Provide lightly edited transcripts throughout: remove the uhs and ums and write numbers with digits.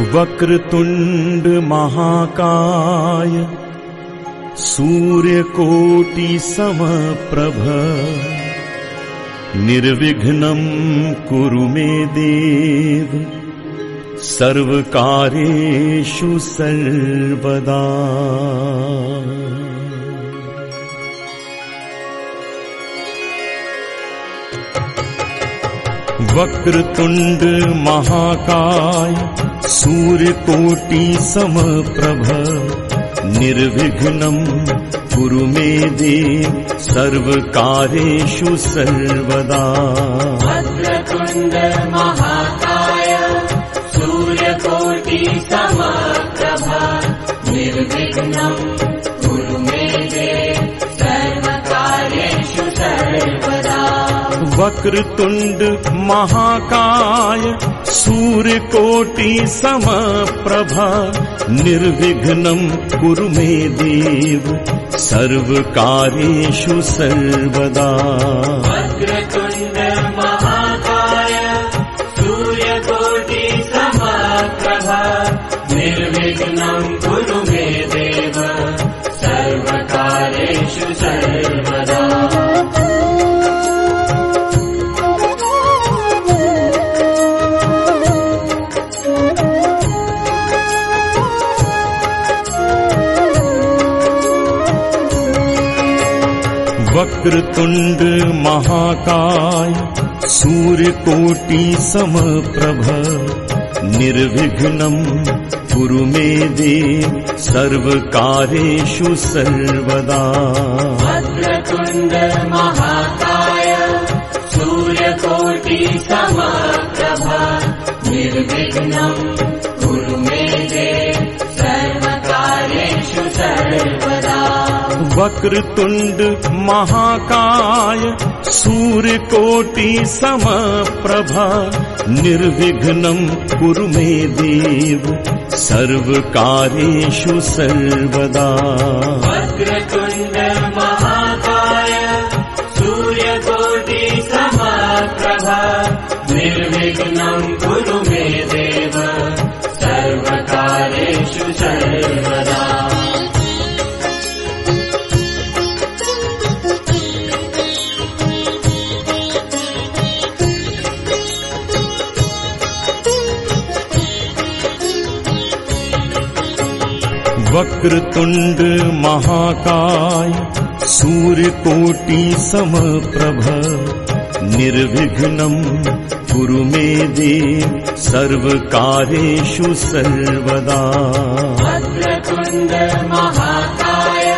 वक्रतुंड महाकाय सूर्यकोटि समप्रभ निर्विघ्नं कुरु मे देव सर्वकार्येषु सर्वदा। वक्रतुंड महाकाय सूर्यकोटि समप्रभ निर्विघ्नं कुरु मे देव सर्वकार्येषु सर्वदा। वक्रतुंड महाकाय सूर्यकोटि समप्रभ निर्विघ्नं कुरु मे देव सर्वकार्येषु सर्वदा। वक्रतुंड महाकाय सूर्यकोटि समप्रभ निर्विघ्नं कुरु मे देव सर्वकार्येषु सर्वदा। वक्रतुंड महाकाय सूर्यकोटि समप्रभ निर्विघ्नं कुरु मे देव सर्वकार्येषु सर्वदा। वक्रतुंड महाकाय सूर्यकोटि समप्रभ निर्विघ्नं कुरु मे देव सर्वकार्येषु सर्वदा। वक्रतुंड महाकाय सूर्यकोटि समप्रभ निर्विघ्नं कुरु मे देव सर्वकार्येषु सर्वदा। वक्रतुंड महाकाय सूर्यकोटि समप्रभ निर्विघ्नं कुरु मे देव सर्वकार्येषु सर्वदा। वक्रतुंड महाकाय सूर्यकोटि समप्रभ निर्विघ्नं कुरु मे देव सर्वकार्येषु सर्वदा। वक्रतुंड महाकाय सूर्यकोटि समप्रभ निर्विघ्नं कुरु मे देव सर्वकार्येषु सर्वदा। वक्रतुंड महाकाय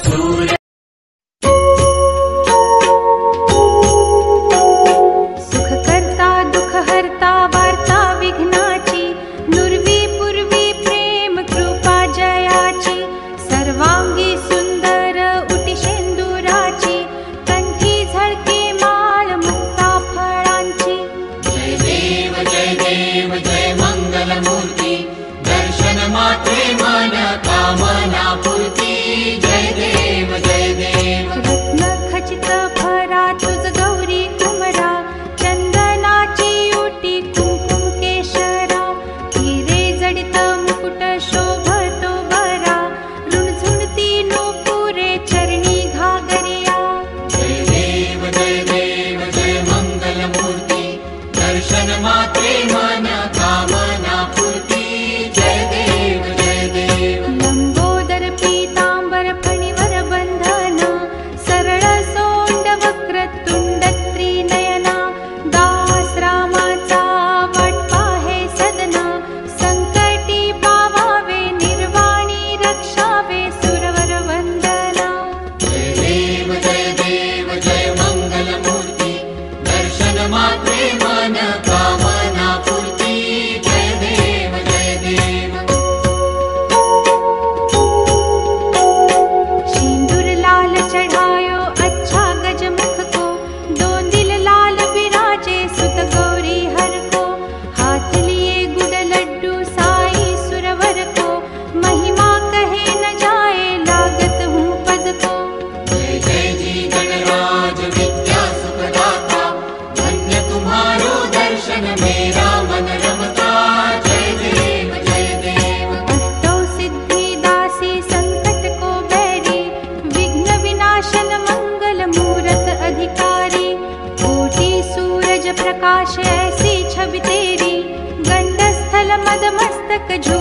सूर्य सुखकर्ता दुःखहर्ता वार्ता विघ्नाची नुर्वी पूर्वी प्रेम कृपा जयाची सर्वांगी सुंदर उटिशेंदुराची कंठी झळके माळ मुक्ता फळांची। जय देव जय मंगलमूर्ती दर्शन मात्रे मन कामना मस्तक झुकावे।